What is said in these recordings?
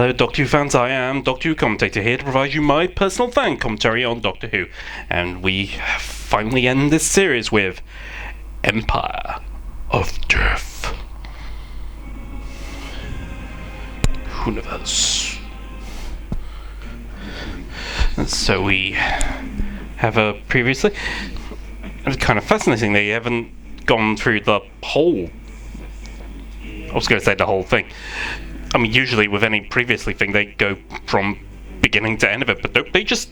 Hello Doctor Who fans, I am Doctor Who commentator here to provide you my personal fan commentary on Doctor Who. And we finally end this series with Empire of Death. Universe. And so we have previously. It's kind of fascinating they haven't gone through the whole. I was going to say the whole thing. I mean, usually with any previously thing, they go from beginning to end of it, but nope, they just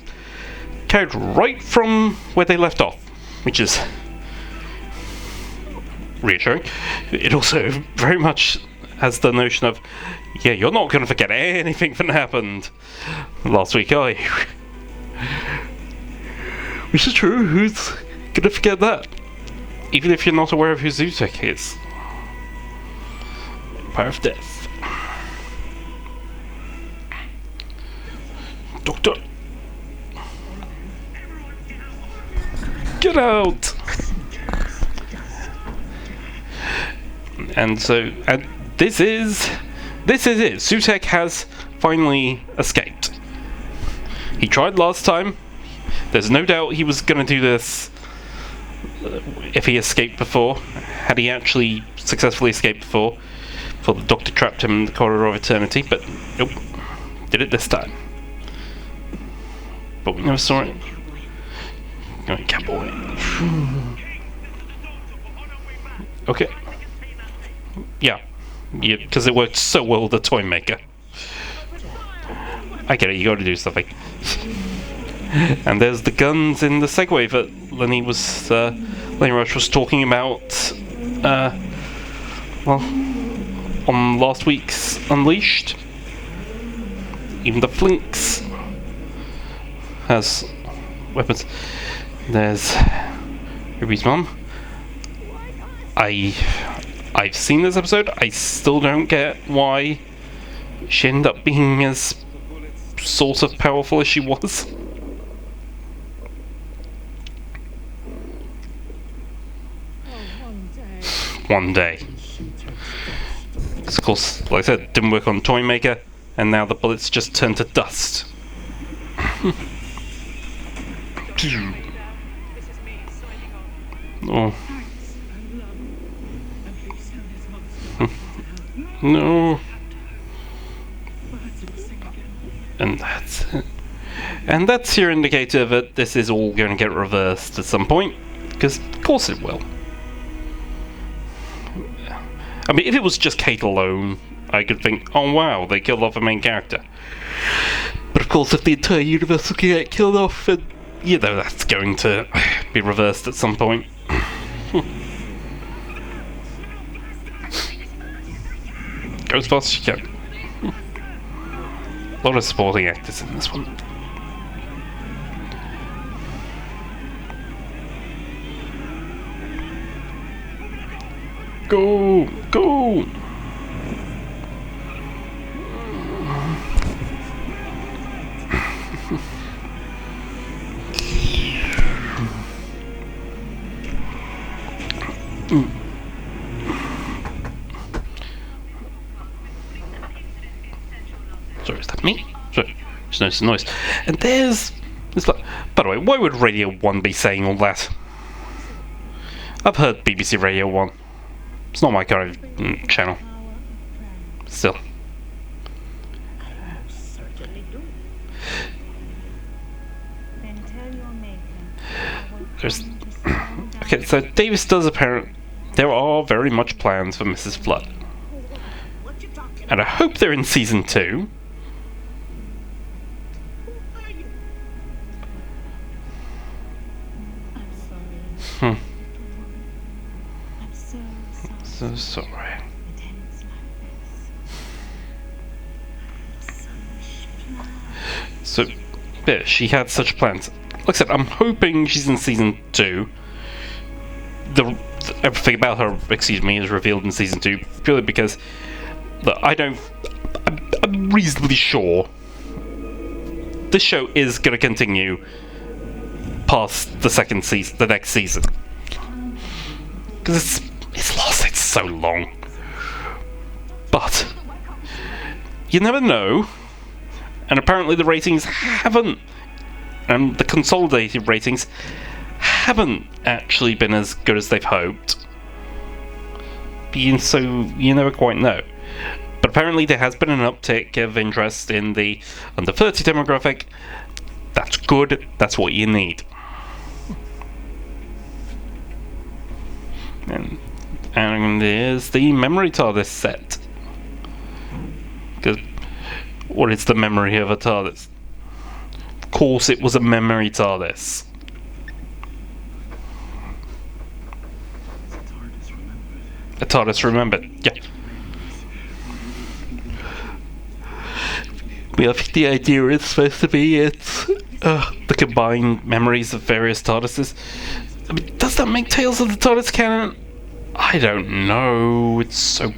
carried right from where they left off, which is reassuring. It also very much has the notion of, yeah, you're not going to forget anything that happened last week, are you? Which is true, who's going to forget that? Even if you're not aware of who Sutekh is. Empire of Death. Doctor! Get out! And this is it. Sutekh has finally escaped. He tried last time. There's no doubt he was going to do this if he escaped before. Had he actually successfully escaped before the Doctor trapped him in the corridor of eternity, but nope. Did it this time. But we never saw it. Oh, cowboy. Okay. Yeah, because it worked so well with the toy maker. I get it, you gotta do something. And there's the guns in the Segway that Lenny Rush was talking about, on last week's Unleashed. Even the Flinks has weapons. There's Ruby's mum. I've seen this episode. I still don't get why she ended up being as sort of powerful as she was. One day. Of course, like I said, it didn't work on Toy Maker, and now the bullets just turn to dust. Oh. No. And that's it. And that's your indicator that this is all going to get reversed at some point, because of course it will. I mean, if it was just Kate alone, I could think, oh wow, they killed off the main character. But of course, if the entire universe will get killed off, then, you know, that's going to be reversed at some point. Go as fast as you can. A lot of supporting actors in this one. Go! Go! Sorry, is that me? Sorry, just noticed the noise. And there's... By the way, why would Radio 1 be saying all that? I've heard BBC Radio 1. It's not my kind of channel. Still. Okay, so Davis does apparently... There are very much plans for Mrs. Flood. And I hope they're in Season 2. So sorry. So, yeah, she had such plans. Like I said, I'm hoping she's in Season 2. Everything about her, is revealed in Season 2, purely because I'm reasonably sure this show is going to continue past the next season. Because it's lasted so long. But you never know. apparently the ratings haven't, and the consolidated ratings haven't actually been as good as they've hoped. So you never quite know. But apparently there has been an uptick of interest in the under 30 demographic. That's good, that's what you need. And there's the memory TARDIS set. Because what is the memory of a TARDIS? Of course it was a memory TARDIS. A TARDIS remembered, yeah. I think the idea is supposed to be it's the combined memories of various TARDISes. I mean, does that make Tales of the TARDIS canon? I don't know. It's so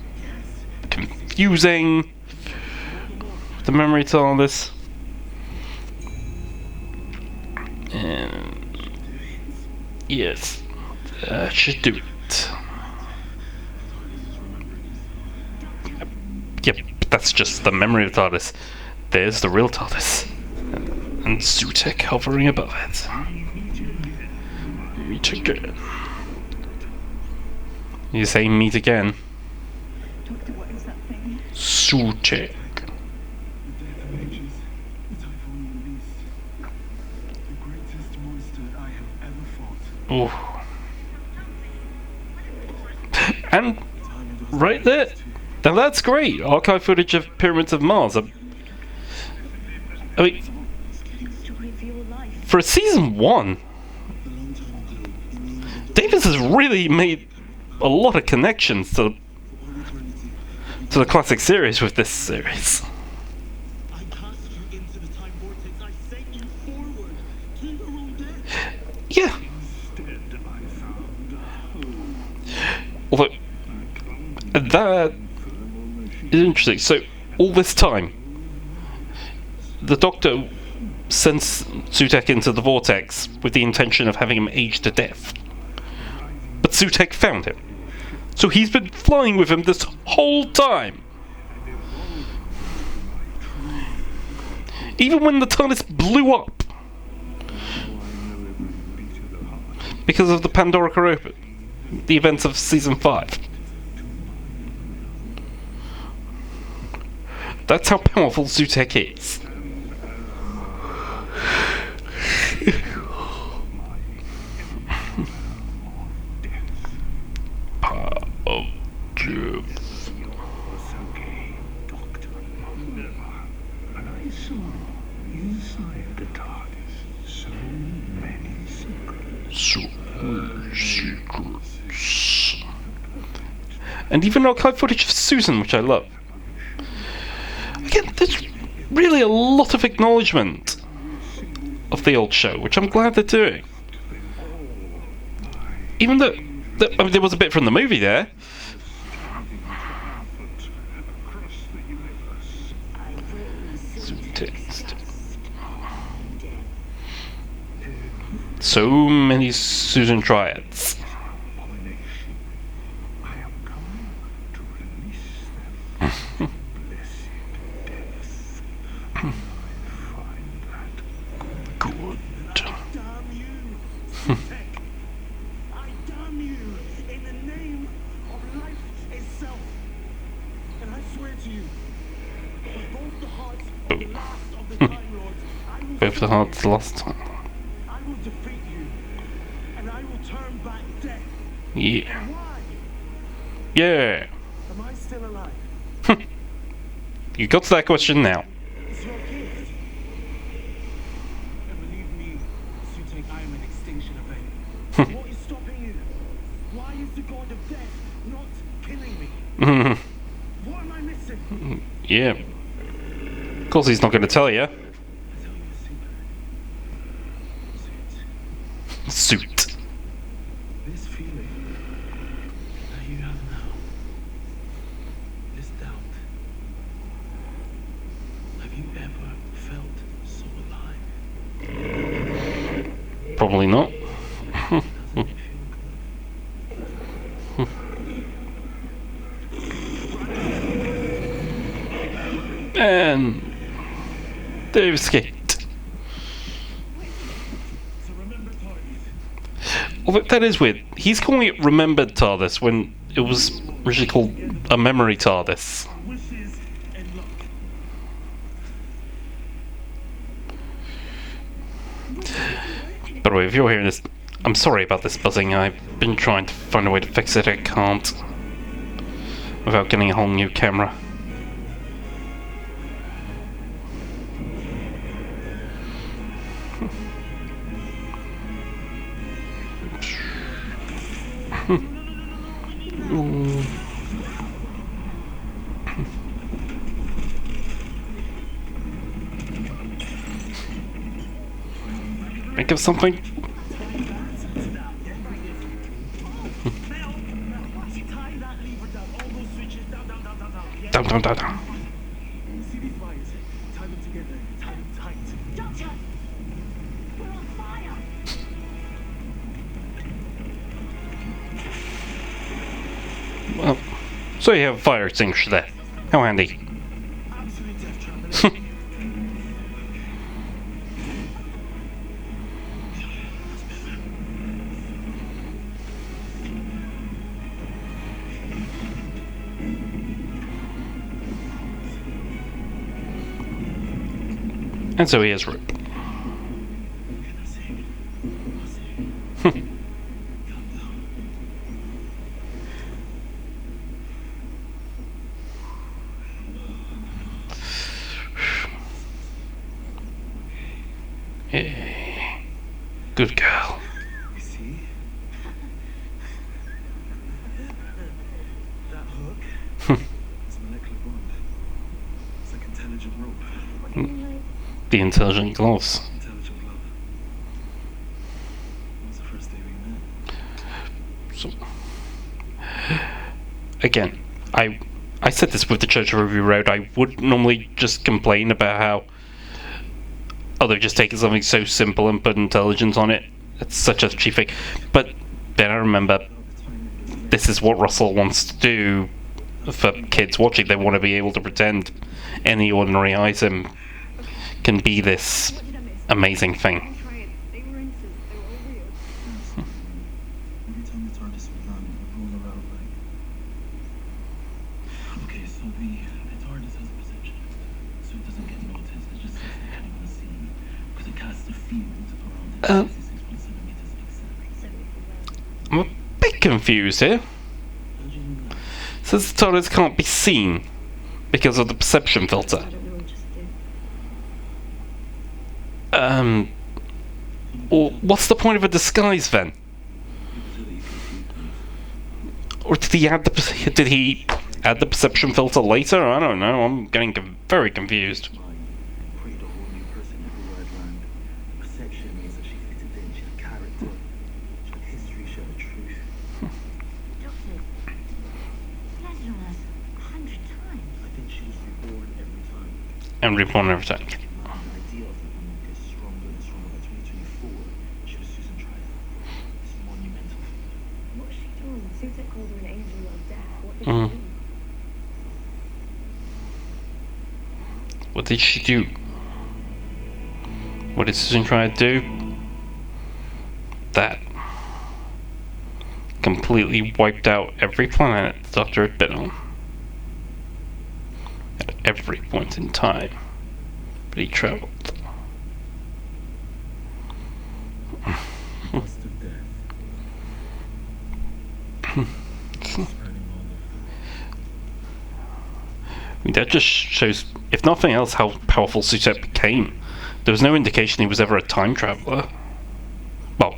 confusing. The memory TARDIS. And yes, should do it. Yep, that's just the memory of TARDIS. There's the real TARDIS. And Sutekh hovering above it. Meet again. You say meet again? Doctor, what is that thing? Sutekh. Ooh. And right there. Now that's great. Archive footage of Pyramids of Mars. I mean, for a season 1, Davis has really made a lot of connections to the classic series with this series. Yeah. Although that is interesting. So all this time, the Doctor sends Sutekh into the vortex with the intention of having him age to death. But Sutekh found him. So he's been flying with him this whole time. Even when the TARDIS blew up. Because of the Pandora Europa. The events of season 5. That's how powerful Sutekh is. Secrets. And even archive footage of Susan, which I love. Again, there's really a lot of acknowledgement of the old show, which I'm glad they're doing. Even though I mean, there was a bit from the movie there. So many Susan triads. Good. I damn you in the name of life itself. And I swear to you, with both the hearts of the last of the Time Lords, I will Both the hearts last time. I will defeat you, and I will turn back death. Yeah. And why? Yeah. Am I still alive? You got to that question now. It's your gift. And believe me, Sutekh, I am an extinction event. What is stopping you? Why is the god of death not killing me? What am I missing? Yeah. Of course he's not going to tell you. I'll tell you a secret. Suit. This feeling that you have now, this doubt. Have you ever felt so alive? Probably not. Doesn't it feel And They've escaped. So remember TARDIS. Although that is weird. He's calling it remembered TARDIS when it was originally called a memory TARDIS. Wishes and luck. By the way, if you're hearing this, I'm sorry about this buzzing. I've been trying to find a way to fix it. I can't. Without getting a whole new camera. Think of something. Tie that lever down. All those switches down. Yeah? Down, down, down, down. See these wires? Tie them together. Tie them tight. Doctor! We're on fire! Well, so you have a fire extinguisher there. How handy. Absolute death trap. And so he is. Yeah. Good girl. You see? That hook? It's a molecular bond. It's like intelligent rope. What do you mean, like... The intelligent gloves. Intelligent love. That was the first day we met. So, again, I said this with the Church of Ruby Road. I would normally just complain about how, oh, they're just taking something so simple and put intelligence on it. It's such a cheap thing. But then I remember, this is what Russell wants to do for kids watching. They want to be able to pretend any ordinary item can be this What did I miss? amazing thing. Don't try it. They were innocent. They were all real. Every time the TARDIS would land, it would roll around like... Okay, so the TARDIS has a perception, so it doesn't get noticed. It just sits there on the scene, because it casts a field around it, 66.7 meters exactly. 74 I'm a bit confused here. How do you know that? Says the TARDIS can't be seen because of the perception filter. I don't know, just do. Well, what's the point of a disguise then? Or did he add the perception filter later? I don't know. I'm getting very confused. Create a whole new person everywhere I'd land. Perception means that she fitted in, she had character, she had history, she had a truth. Doctor, he landed on us 100 times. I think she was reborn every time. And reborn every time. The idea of the woman gets stronger and stronger. By 2024, she was Susan Trident. It's monumental. What's she doing? Sutekh called her an angel of death. What did Mhm. she do? What did she do? What did Susan try to do? That completely wiped out every planet the Doctor had been on. At every point in time. But he traveled. Lust of death. Spreading all I mean, that just shows, if nothing else, how powerful Sutekh became. There was no indication he was ever a time traveler. Well,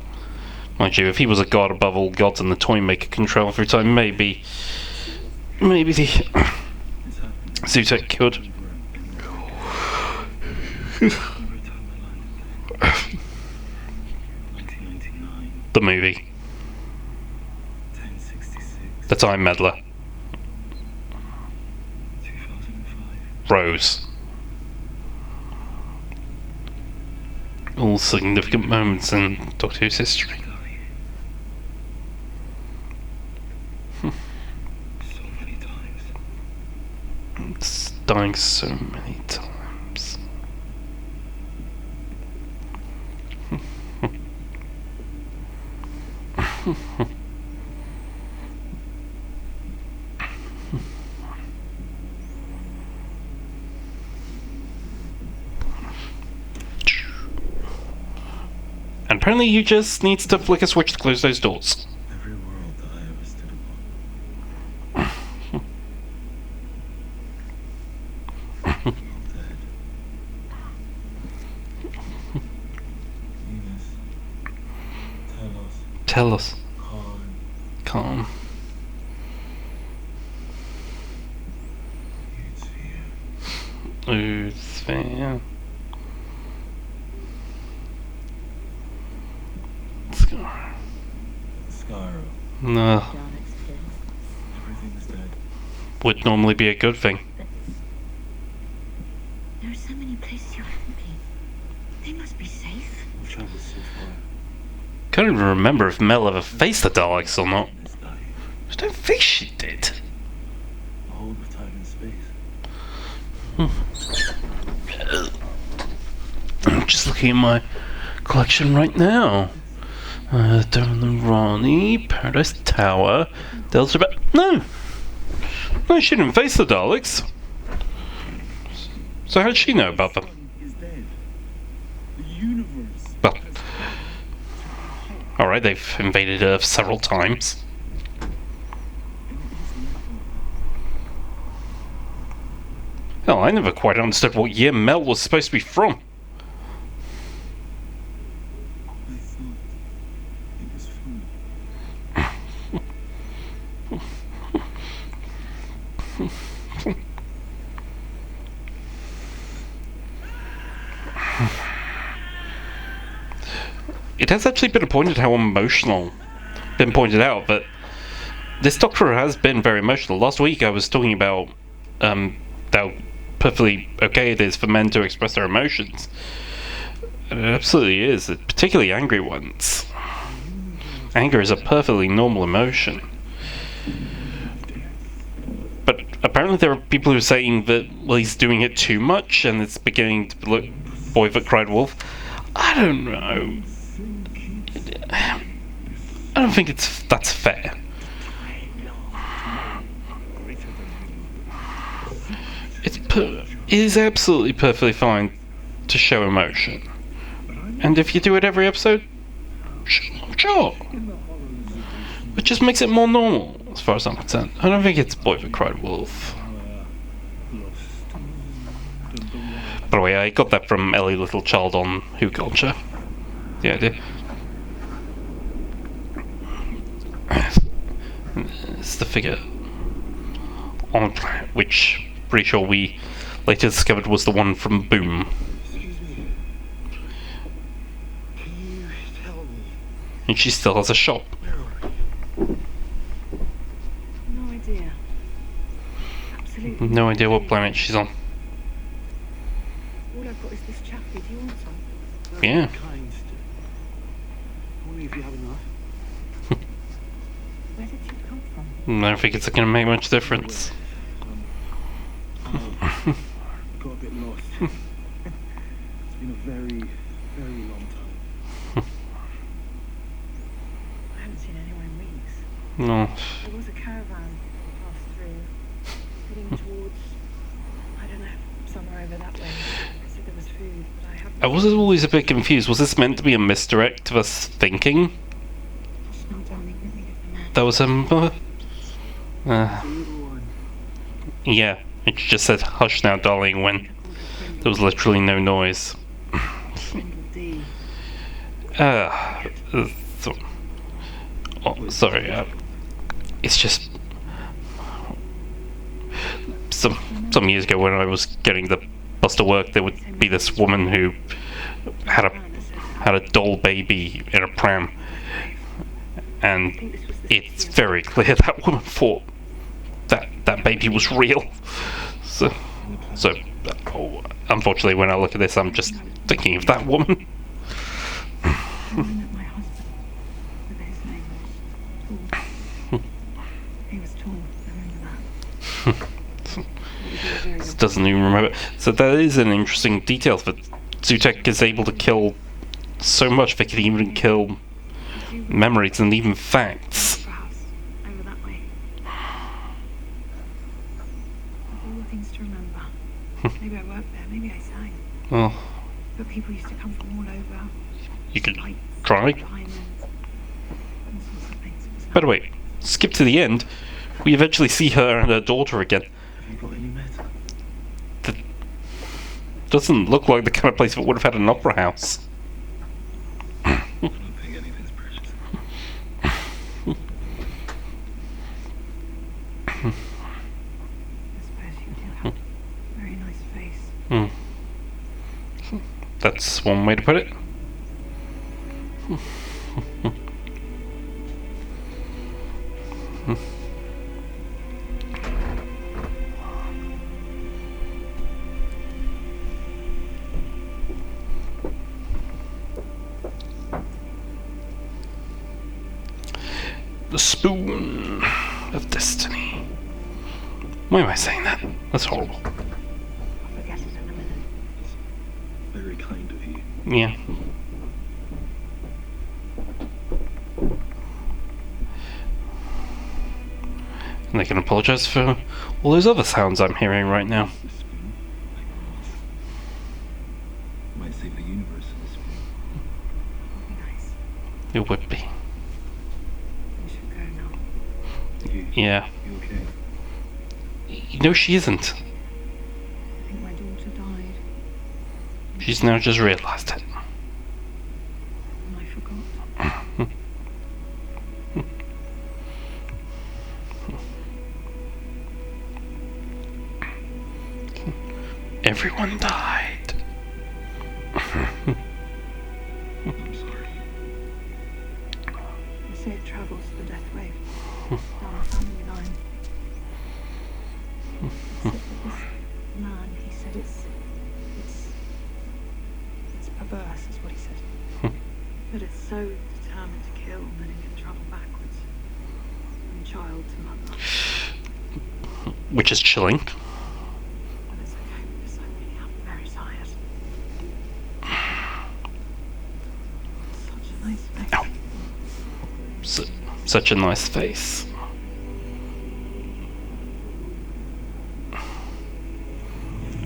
mind you, if he was a god above all gods and the Toymaker can travel through time, maybe the Sutekh could. The movie, 1066, The Time Meddler, 2005. Rose. All significant moments in Doctor Who's history. So many times. It's dying so many times. And apparently you just needs to flick a switch to close those doors. Every world that I ever stood upon. All dead. Venus, Tell us. Khan, Calm. Sphere. Sphere. Skyro. No. Daleks killed. Everything's dead. Would normally be a good thing. There are so many places you haven't been. They must be safe. We've traveled so far. Can't even remember if Mel ever faced the Daleks or not. It's dying. I don't think she did. The whole of time and space. I'm just looking at my collection right now. Devon and Ronnie, Paradise Tower, Delta. No! No, she didn't face the Daleks. So how did she know about them? Is dead. The universe. Well, alright, they've invaded Earth several times. Hell, I never quite understood what year Mel was supposed to be from. I thought it was food. It has actually been pointed how emotional, been pointed out that this Doctor has been very emotional. Last week I was talking about how perfectly okay it is for men to express their emotions. And it absolutely is, particularly angry ones. Anger is a perfectly normal emotion. But apparently there are people who are saying that, well, he's doing it too much and it's beginning to look Boy That Cried Wolf. I don't know. I don't think that's fair. It is absolutely perfectly fine to show emotion. And if you do it every episode, sure. It just makes it more normal, as far as I'm concerned. I don't think it's Boy That Cried Wolf. By the way, I got that from Ellie Little Child on Who Culture. The idea. It's the figure on a planet, which pretty sure we later discovered was the one from Boom. Excuse me. Can you tell me And she still has a shop. where are we? No idea. Absolutely. No idea what planet she's on. All I've got is this chaffee. Do you want some? Yeah. Kind. Only if you have enough. Where did you come from? I don't think it's going to make much difference. I got a bit lost. It's been a very, very long time. I haven't seen anyone in weeks. No. There was a caravan that passed through, heading towards, I don't know, somewhere over that way. They said there was food, but I haven't. I was always a bit confused. Was this meant to be a misdirect to us thinking that was The little one. yeah, it just said hush now darling when there was literally no noise. D. So, oh, sorry, it's just some years ago when I was getting the bus to work, there would be this woman who had a doll baby in a pram, and it's very clear that woman thought that baby was real. So unfortunately, when I look at this, I'm just thinking of that woman. I met my husband, whether his name was Tall. He was tall, I remember that. Doesn't even remember. So that is an interesting detail that sutekh is able to kill so much they can even kill Did you memories and even facts. house over that way? Of all the things to remember. Maybe I worked there, maybe I sang. Well, But people used to come from all over. you could Lights, try. diamonds, all sorts of things. It was By the way, skip to the end. We eventually see her and her daughter again. Have you got any meds? Doesn't look like the kind of place that would have had an opera house. I don't think anything's precious. I suppose you do have a very nice face. That's one way to put it. The spoon of destiny. Why am I saying that? That's horrible. I'll forget it in a minute. Very kind of you. Yeah. And I can apologize for all those other sounds I'm hearing right now. The spoon, I promise. Might save the universe in this spoon. It'll be nice. It would be. We should go now. You Yeah. okay? You know she isn't. I think my daughter died, She's now just realised it. and I forgot. Everyone died. I'm sorry. The safe travels the death wave down the family line. Except that this man, he said it's perverse, is what he said. But it's so determined to kill that it can travel backwards from child to mother. Which is chilling. But it's okay because I really am very tired. Such a nice face. Ow. Such a nice face.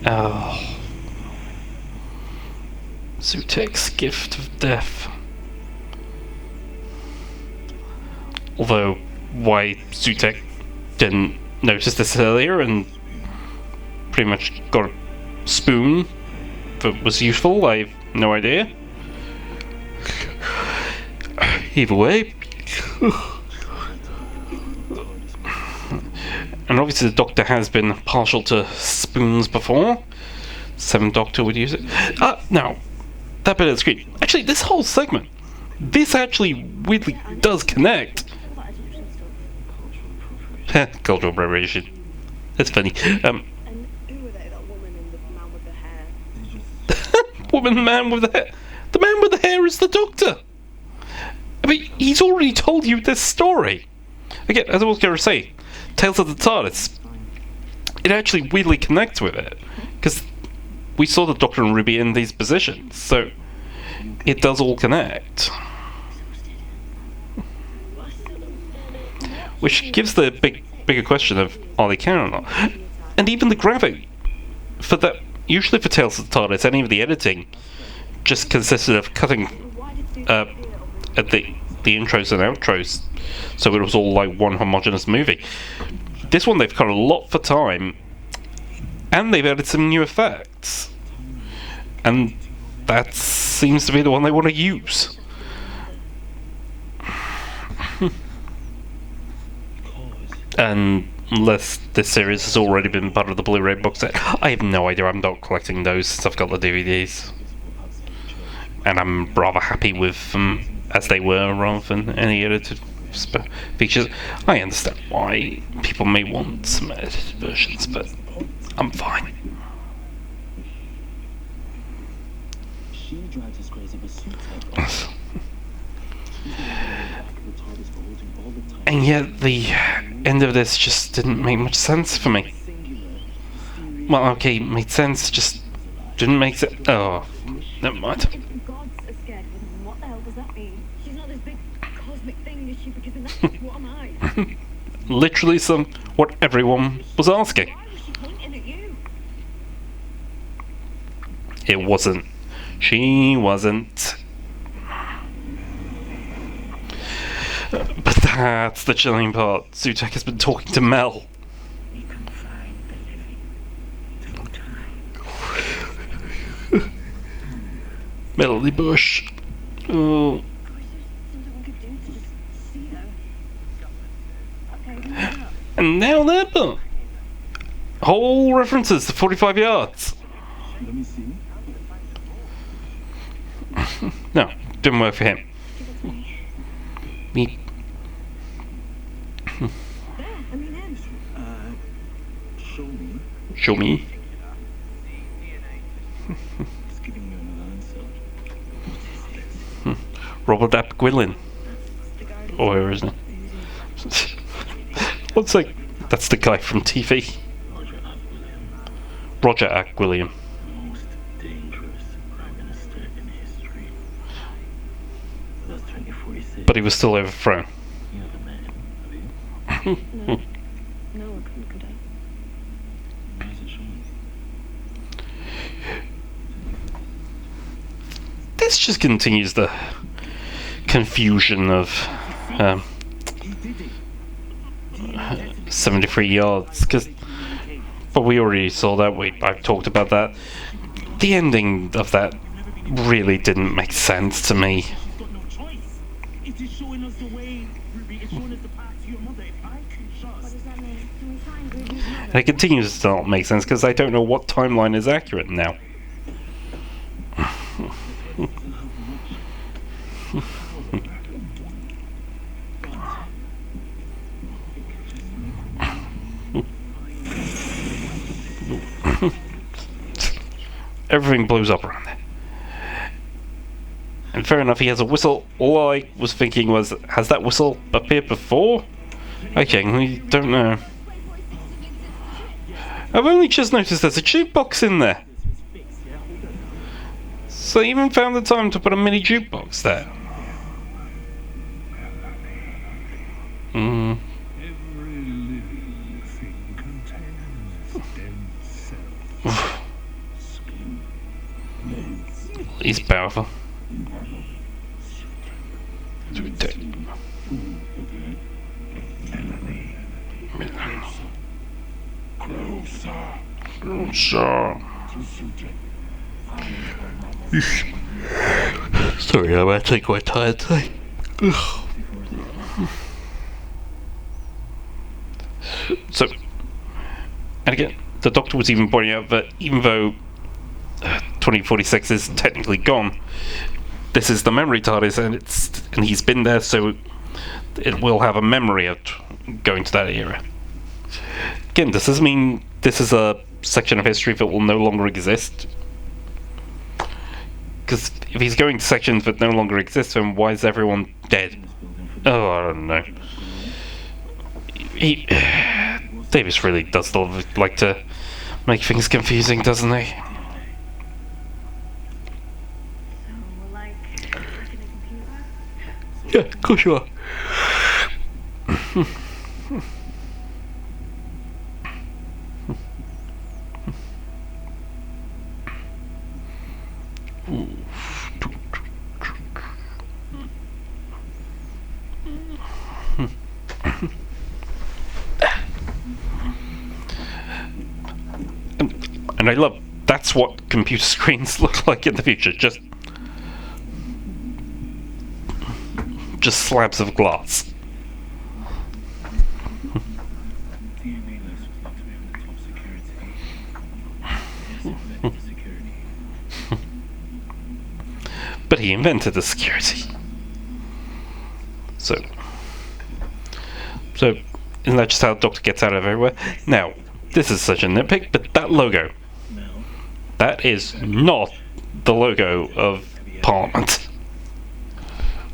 Oh. Sutekh's gift of death. Although, why Sutekh didn't notice this earlier and pretty much got a spoon that was useful, I have no idea. Either way. And obviously the Doctor has been partial to spoons before. Seventh Doctor would use it. Now, that bit of the screen. Actually, this whole segment, this actually weirdly does connect. Cultural appropriation. That's funny. And who were they? That woman and the man with the hair? Woman, man with the hair. The man with the hair is the Doctor. I mean, he's already told you this story. Again, as I was going to say, Tales of the TARDIS, it actually weirdly connects with it. Because we saw the Doctor and Ruby in these positions, so it does all connect. Which gives the bigger question of, are they canon or not? And even the graphic, for that, usually for Tales of the TARDIS, any of the editing just consisted of cutting at the intros and outros, so it was all like one homogeneous movie. This one they've cut a lot for time, and they've added some new effects, and that seems to be the one they want to use. Unless this series has already been part of the Blu-ray box set, I have no idea. I'm not collecting those since I've got the DVDs, and I'm rather happy with them as they were rather than any edited features. I understand why people may want some edited versions, but I'm fine. She drives us crazy, but Sutekh. And yet the end of this just didn't make much sense for me. Well, okay, it made sense, just Didn't make sense. Oh, never mind. If gods are scared of her, then what the hell does that mean? She's not this big cosmic thing, is she? Because in that case, what am I? Literally what everyone was asking. Why was she pointing at you? It wasn't. She wasn't. But that's the chilling part. Sutekh has been talking to Mel. We confine the living through time. Melody Bush. Oh. I wish there was something we could do to just see her. Okay, who's that? And now they're back. Whole references to 45 yards. Let me see. No, didn't work for him. Give it to me. Me. There, I mean him. Show me. Show me. It's giving you another answer. Robert Ap Gwilyn. The guy who- Or where isn't it? What's like? That's the guy from TV. Roger William, Roger Ap Gwilyn. most dangerous prime minister in history. That's 2046. But he was still overthrown. You haven't met him, have you? No, I couldn't, could I? Why is it showing? This just continues the confusion of He did it. 73 yards, because but we already saw that. I've talked about that. The ending of that really didn't make sense to me. She's got no choice. It is showing us the way, Ruby. It's showing us the path to your mother. If I can What just. does that mean? Can we find Ruby's mother? And it continues to not make sense because I don't know what timeline is accurate now. Everything blows up around there. And fair enough, he has a whistle. All I was thinking was, has that whistle appeared before? Okay, we don't know. I've only just noticed there's a jukebox in there. So I even found the time to put a mini jukebox there. Mm. Every living thing contains dead cells. He's powerful. Closer. Sorry, I'm gonna take my time today. So, and again, the doctor was even pointing out that even though 2046 is technically gone, this is the memory TARDIS, and he's been there, so it will have a memory of going to that era. Again, does this mean this is a section of history that will no longer exist? Because if he's going to sections that no longer exist, then why is everyone dead? Oh, I don't know. Davis really does like to make things confusing, doesn't he? So we're like back in a computer? Yeah, of course you are. And I love that's what computer screens look like in the future. Just slabs of glass. DNA list was locked away with the top security. Yes, invented the security. But he invented the security. So isn't that just how the Doctor gets out of everywhere? Now, this is such a nitpick, but that logo, Mel, that is not the logo of Parliament.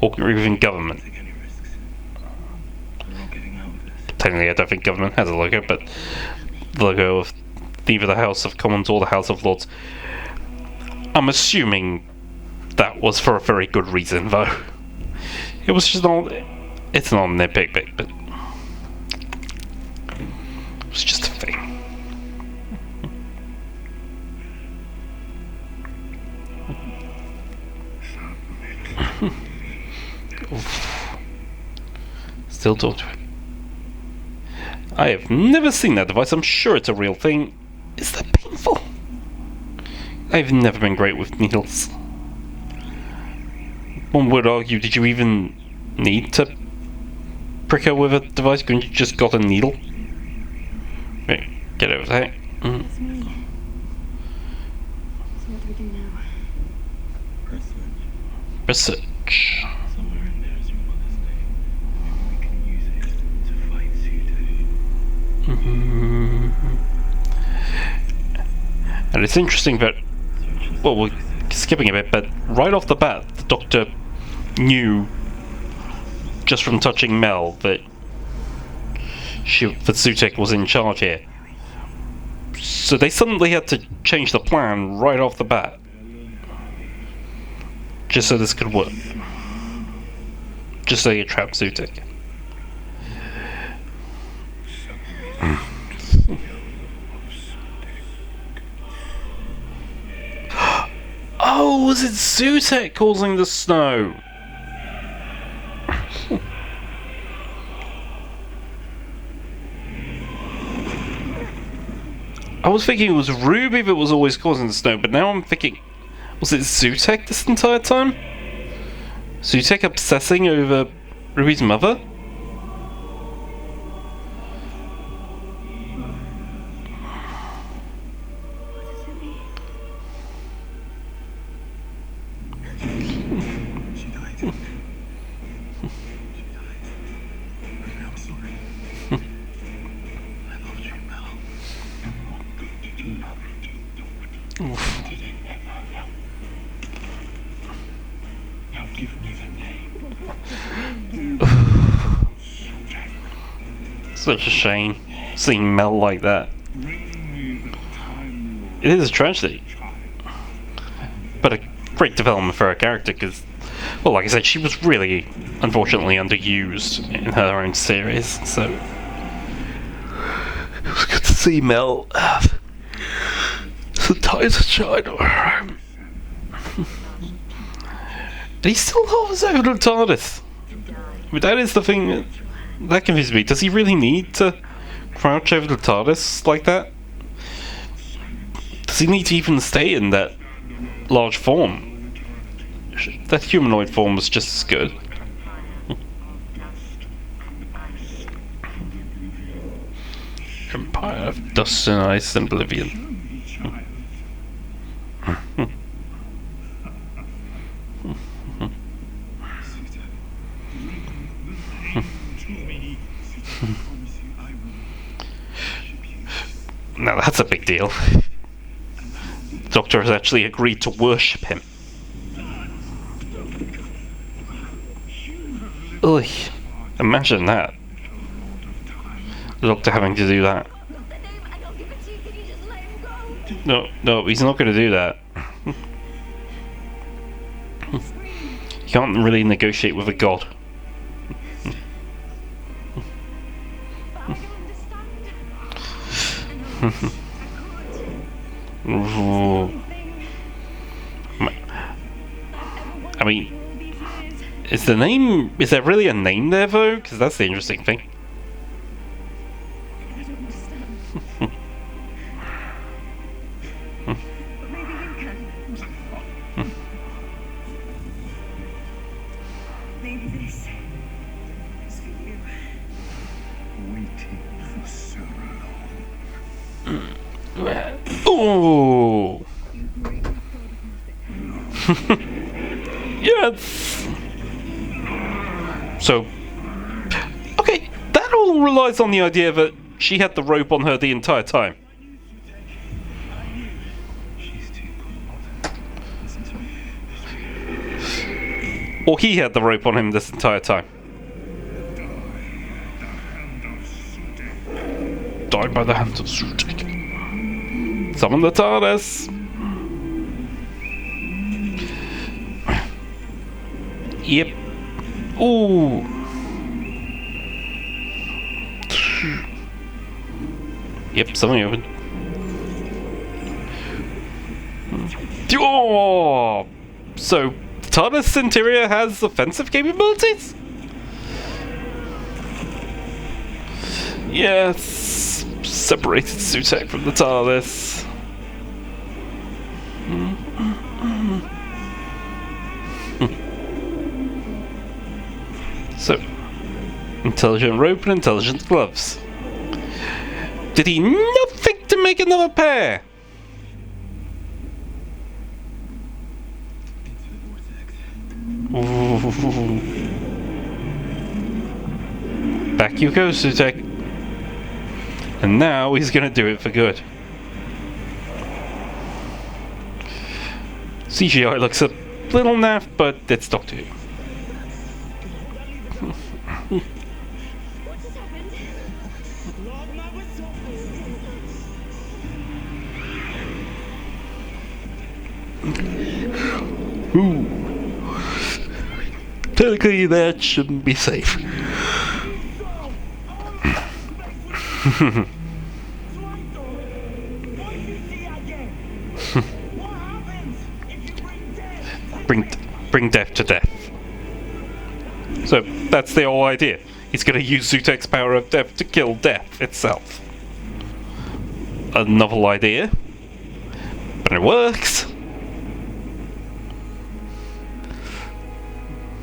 Or even government. take any risks. We're all getting out of this. Technically, I don't think government has a logo, but the logo of either the House of Commons or the House of Lords. I'm assuming that was for a very good reason, though. It was just not. It's not a nitpick, but it was just a thing. Still talk to it. I have never seen that device. I'm sure it's a real thing. Is that painful? I've never been great with needles. One would argue, did you even need to prick her with a device? Couldn't you just got a needle? Right, get over there. That's me. So what do we do now? Research. Somewhere in there is your mother's name. Maybe we can use it to fight sutekh. And it's interesting that, well, we're skipping a bit, but right off the bat, the Doctor knew just from touching Mel that sutekh was in charge here. So they suddenly had to change the plan right off the bat, just so this could work. Just so you trap sutekh. Oh, was it sutekh causing the snow? I was thinking it was Ruby that was always causing the snow, but now I'm thinking, was it sutekh this entire time? Sutekh obsessing over Ruby's mother? She died. She died. I'm sorry. I loved you, Mel. Now give me the name. Such a shame seeing Mel like that. It is a tragedy, but a great development for her character because, well, like I said, she was really, unfortunately, underused in her own series. So it was good to see Mel have the ties of China. But he still hovers over the TARDIS. But that is the thing that confuses me. Does he really need to crouch over the TARDIS like that? Does he need to even stay in that large form? That humanoid form was just as good. Empire of Dust and Ice and Oblivion. Now that's a big deal. The Doctor has actually agreed to worship him. Ugh, imagine that. The Doctor having to do that. No, he's not going to do that. You can't really negotiate with a god. I mean, is there really a name there though? Because that's the interesting thing. Maybe this is for you. Waiting for so long. Ooh. Yes. So, okay, that all relies on the idea that she had the rope on her the entire time. She's too cold. Listen to me. Or he had the rope on him this entire time. Die by the hands of sutekh. Summon the TARDIS. Yep. Ooh. Yep, something opened. Oh! So, TARDIS interior has offensive capabilities? Yes! Separated sutekh from the TARDIS. So, intelligent rope and intelligent gloves. Did he not think to make another pair? Into the vortex. Ooh. Back you go, sutekh. And now he's gonna do it for good. CGI looks a little naff, but it's Doctor Who. What just happened? Ooh. Technically, that shouldn't be safe. Bring death to death. So that's the whole idea. He's going to use Sutekh's power of death to kill death itself. A novel idea, but it works.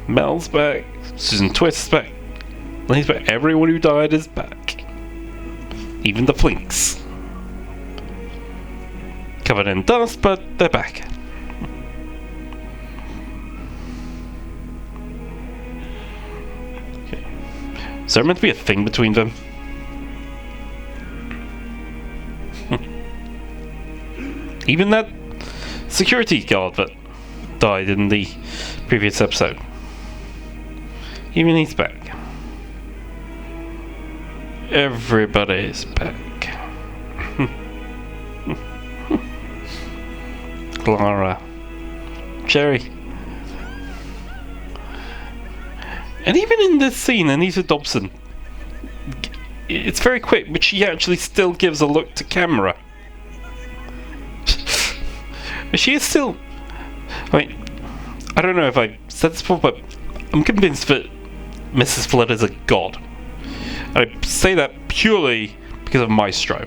Mel's back. Susan Twist's back. He's back. Everyone who died is back. Even the Flinks. Covered in dust, but they're back. Okay. Is there meant to be a thing between them? Even that security guard that died in the previous episode. Even he's back. Everybody's back. Clara. Jerry. And even in this scene, Anita Dobson, it's very quick, but she actually still gives a look to camera. But she is still... I mean, I don't know if I said this before, but I'm convinced that Mrs. Flood is a god. I say that purely because of Maestro.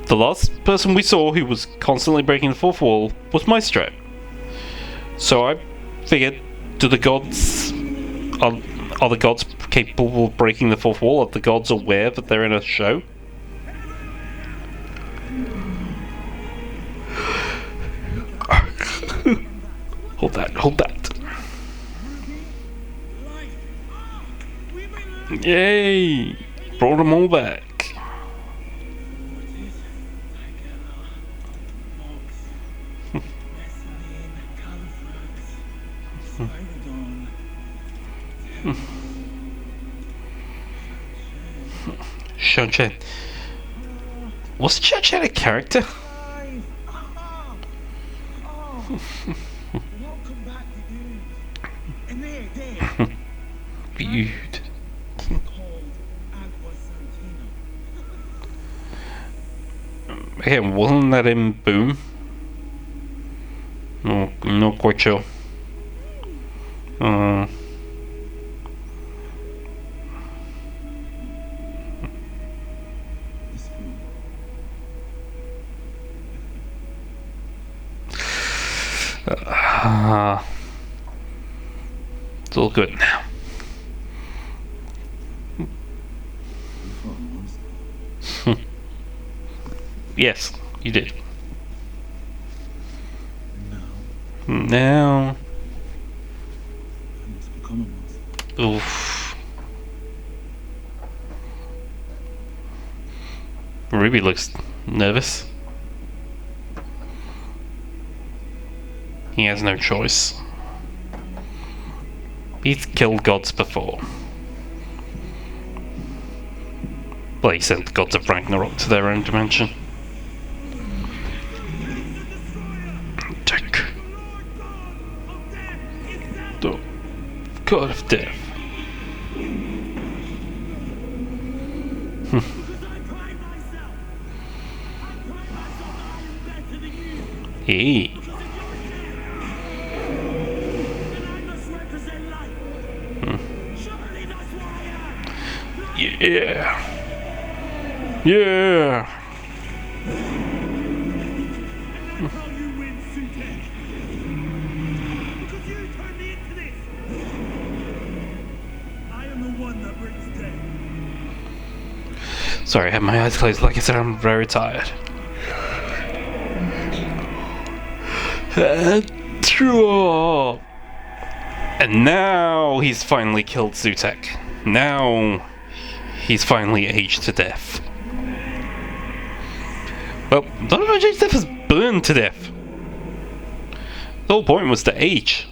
The last person we saw who was constantly breaking the fourth wall was Maestro. So I figured, do the gods... Are the gods capable of breaking the fourth wall? Are the gods aware that they're in a show? Hold that, hold that. Yay! Brought them all back. Sean Chen. Was Sean Chen a character? Welcome back, dude. And there. Viewed. Called Agua Santina. Okay, wasn't that in Boom? No, not quite sure. It's all good now. Yes, you did. Now. I must become a monster. Oof. Ruby looks nervous. He has no choice. He's killed gods before. Well, he sent the gods of Ragnarok to their own dimension. Take. God of death. Because I pride myself. I pride myself that I am better than you. Hey. Because if you're dead, then I must represent life. Surely that's what I am. Yeah. Yeah. And that's how you win, sutekh. Because you turned me into this. I am the one that brings death. Sorry, I had my eyes closed. Like I said, I'm very tired. And now he's finally killed Sutekh. Now he's finally aged to death. Well, not much aged to death is burned to death. The whole point was to age.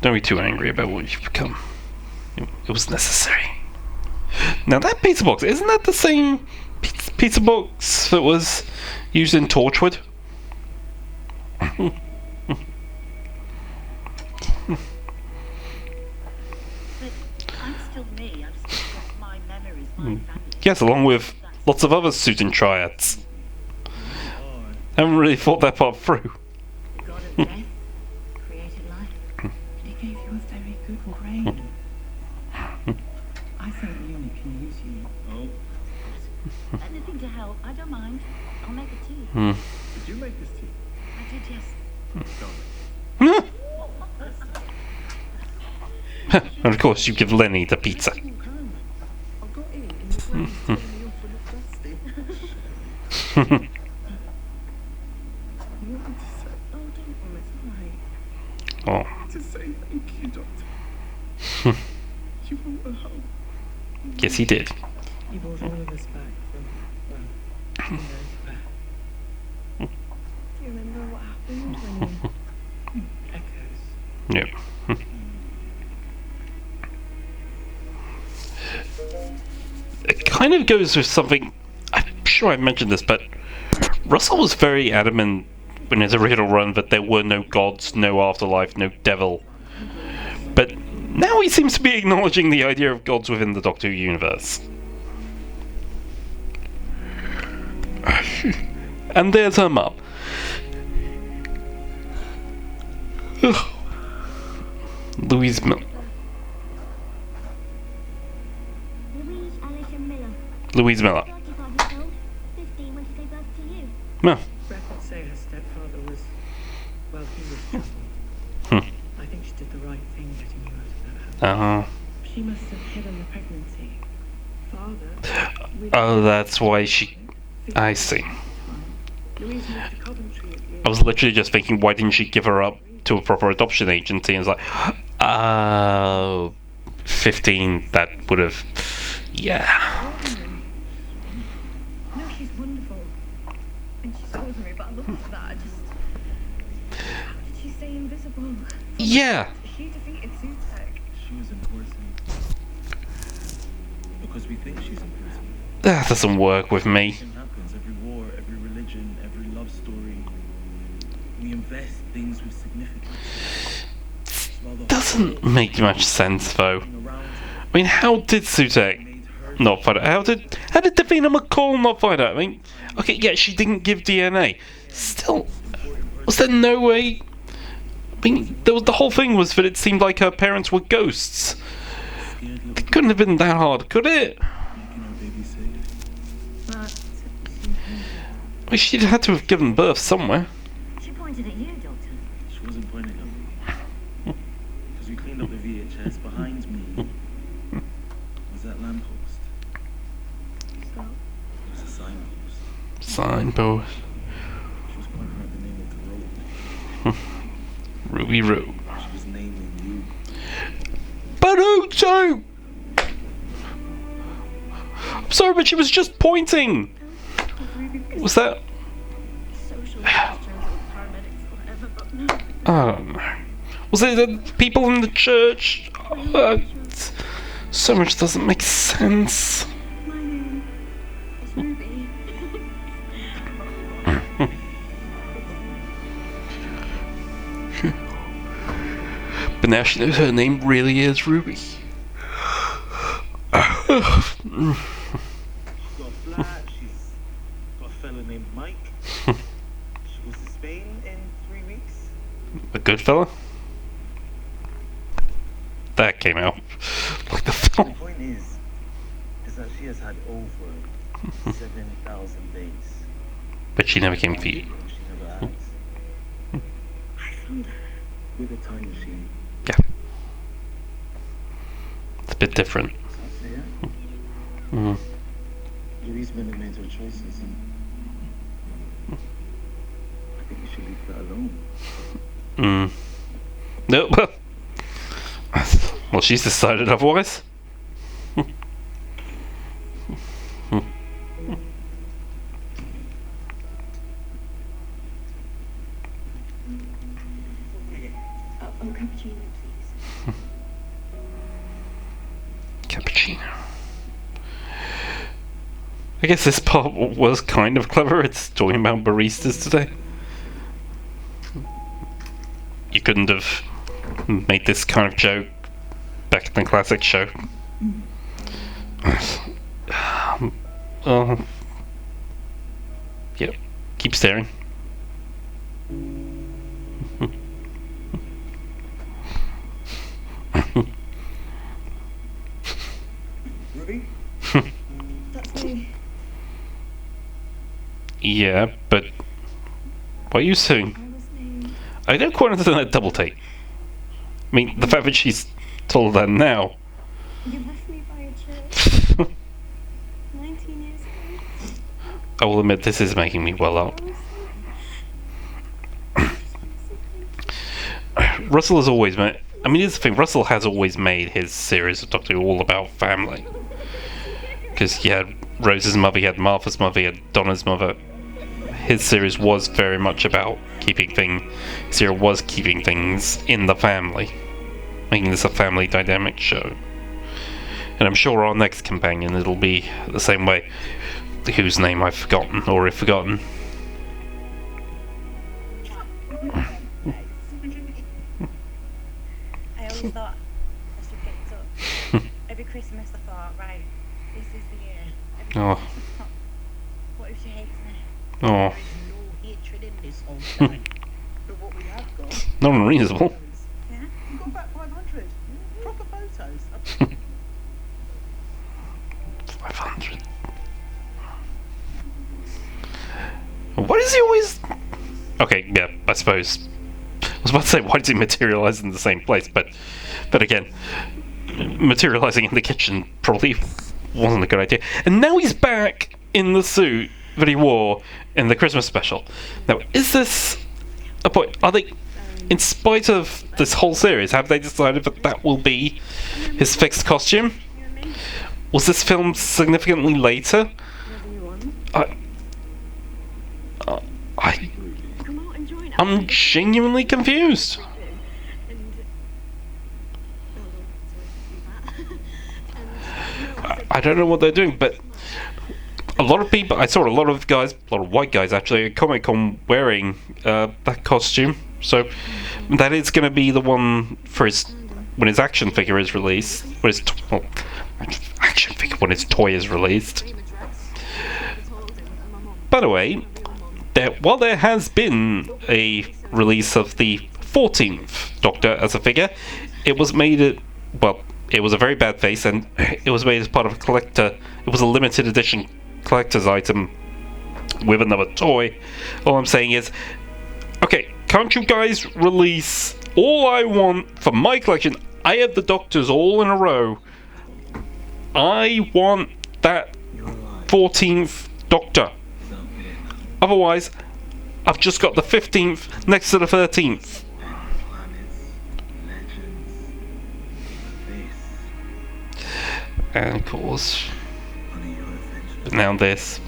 Don't be too angry about what you've become. It was necessary. Now that pizza box, isn't that the same pizza box that was used in Torchwood? But I'm still me. I've still got my memories, my family. Yes, along with lots of other suiting triads. Haven't really thought that part through. The god of death created life. And he gave you a very good brain. I think Uni can use you. Oh, Anything to help. I don't mind. I'll make a tea. did you make this tea? I did, yes. And of course, you give Lenny the pizza. I got it in the way he's telling me off when it's dusty. You want me to say, Oh, don't worry, it's alright. Oh, to say thank you, Doctor? You want to help? yes, he did. He brought all of us back from, well, who knows where. Do you remember what happened when you... Echoes. Yep. It kind of goes with something. I'm sure I mentioned this, but Russell was very adamant in his original run that there were no gods, no afterlife, no devil. But now he seems to be acknowledging the idea of gods within the Doctor Who universe. And there's her mum. Louise Miller. Louise Alison Miller, Louise Miller. 35 years old, 15 when she gave birth to you. No. Records say her stepfather was, well, he was troubled. I think she did the right thing getting you out of that house. She must have hidden the pregnancy. Father... with- Oh, that's why she. I see. Louise moved to Coventry at the I was literally just thinking, why didn't she give her up to a proper adoption agency? And it's like, 15, that would have. Yeah. No, she's wonderful. And she's ordinary, but I looked at that, I just... How did she stay invisible? Yeah. She defeated Sutekh. She was important. Because we think she's important. That doesn't work with me. Everything happens. Every war, every religion, every love story. We invest things with significance. While the Doesn't whole make much sense, though. thing around her I mean, how did Sutekh made her not find out? How did Davina McCall not find out? I mean, okay, yeah, she didn't give DNA. Still, was there no way? I mean, the whole thing was that it seemed like her parents were ghosts. scared little It couldn't have been that hard, could it? making her baby safe. But Well, she'd had to have given birth somewhere. She pointed at you, Doctor. She wasn't pointing at me. Because we cleaned up the VHS behind me. Was that lamppost? So, It was a signpost. Signpost. She was pointing at the name of the road. Ruby Road. She was naming you. But who to? I'm sorry, but she was just pointing. Was that? social questions with paramedics, whatever. I don't know. Was it the people in the church? So much doesn't make sense. My name is Ruby. But now she knows her name really is Ruby. She's got a flat. She's got a fella named Mike. She goes to Spain in 3 weeks. A good fella? That came out like the The film. point is that she has had over 7,000 days. But she never came for you. She never has. I found her. With a time machine. Yeah. It's a bit different. So, yeah. Mm. Louise Miller made her choices, and I think you should leave that alone. No, well, she's decided otherwise. Oh, cappuccino, please. Cappuccino. I guess this part was kind of clever. It's talking about baristas today. You couldn't have made this kind of joke back in the classic show. Yep. Keep staring. Ruby? That's me. Yeah, but what are you saying? I was named. I don't quite understand that double take. I mean, the fact that she's told that now. You left me by a church 19 years ago. I will admit this is making me well up. Russell has always made. I mean, here's the thing. Russell has always made his series of Doctor Who all about family. Because he had Rose's mother, he had Martha's mother, he had Donna's mother. His series was very much about keeping things in the family, making this a family dynamic show. And I'm sure our next companion it'll be the same way. Whose name I've forgotten, or if forgotten. I always thought I should get it up. Every Christmas I thought, right, this is the year. Every Oh. Christmas I thought, what if she hates me? Oh, There is no hatred in this whole story. But what we have got, not unreasonable. Yeah? you got back 500. Proper photos. 500. Why does he always... Okay, yeah, I suppose. I was about to say, why does he materialise in the same place? But again, materialising in the kitchen probably wasn't a good idea. And now he's back in the suit that he wore in the Christmas special. Now, is this a point? Are they, in spite of this whole series, have they decided that that will be his fixed costume? Was this filmed significantly later? Come out and join us. I'm genuinely confused. And I don't know what they're doing, but a lot of people, I saw a lot of guys, a lot of white guys actually at Comic-Con wearing that costume. So that is going to be the one for his, when his action figure is released. When his, action figure, when his toy is released. By the way, while there has been a release of the 14th Doctor as a figure, it was made it was a very bad face, and it was made as part of a collector. It was a limited edition collector's item with another toy. All I'm saying is, okay, can't you guys release all I want for my collection? I have the Doctors all in a row. I want that 14th Doctor. Otherwise, I've just got the 15th next to the 13th. And of course, but now this,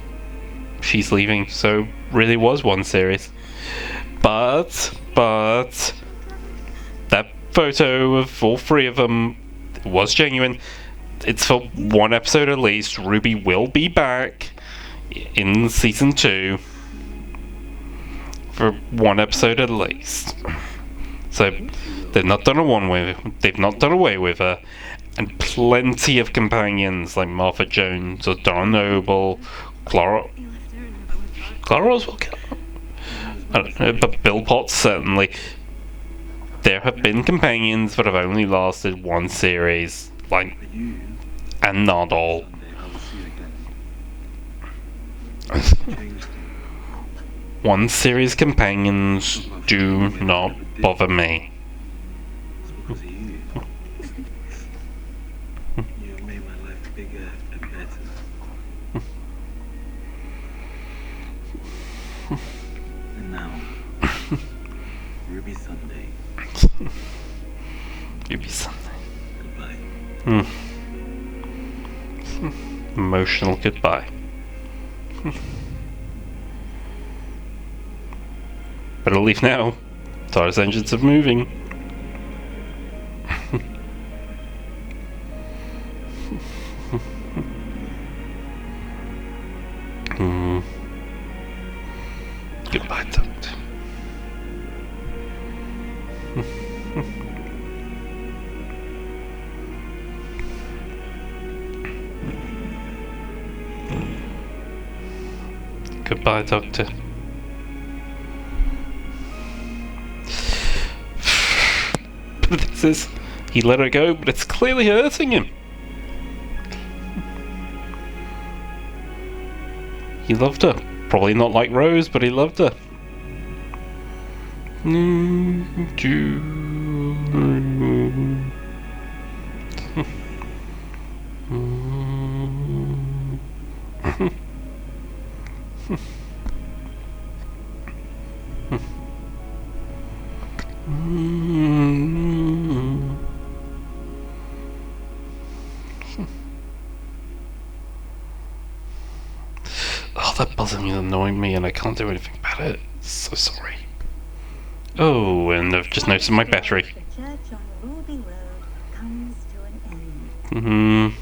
she's leaving, so really was one series. But that photo of all three of them was genuine. It's for one episode at least. Ruby will be back in season 2 for one episode at least. So they've not done away with her. And plenty of companions like Martha Jones or Donna Noble, Clara Oswald. I don't know, but Bill Potts certainly. There have been companions that have only lasted one series, like, and not all. One series companions do not bother me. Ruby Sunday. Ruby Sunday. Goodbye. Emotional goodbye. Better leave now. TARDIS engines are moving. Goodbye, Doctor. Goodbye, Doctor. This is... He let her go, but it's clearly hurting him. He loved her. Probably not like Rose, but he loved her. Oh, that buzzing is annoying me and I can't do anything about it. So sorry. Oh, and I've just noticed my battery. The church on Ruby Road comes to an end.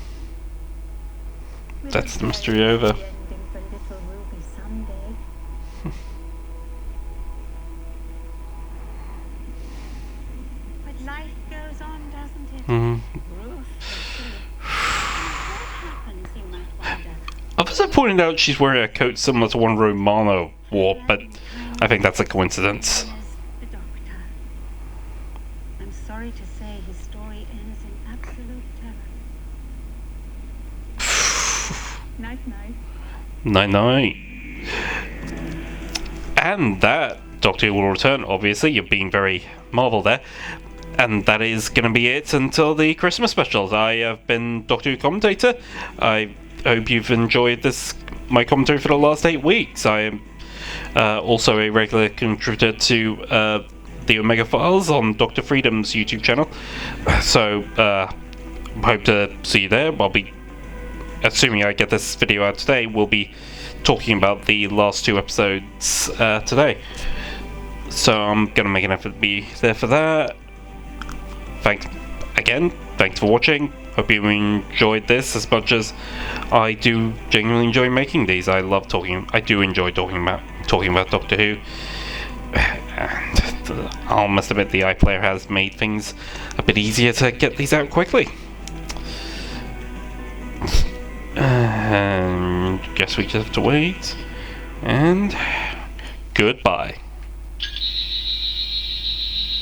That's the mystery over. The ending for little Ruby Sunday. But life goes on, doesn't it? Ruth, what happens, you might wonder. Others have pointed out she's wearing a coat similar to one Romano wore, but I think that's a coincidence. The doctor. I'm sorry to say his story ends in absolute terror. Night night. Night. And that Doctor Who will return, obviously. You're being very Marvel there. And that is going to be it until the Christmas specials. I have been Doctor Who commentator. I hope you've enjoyed my commentary for the last 8 weeks. I am also a regular contributor to the Omega Files on Dr. Freedom's YouTube channel. So, hope to see you there. I'll be, assuming I get this video out today, we'll be talking about the last 2 episodes today. So I'm going to make an effort to be there for that. Thanks for watching. Hope you enjoyed this as much as I do genuinely enjoy making these. I do enjoy talking about Doctor Who. And I must admit the iPlayer has made things a bit easier to get these out quickly. And guess we just have to wait. And goodbye.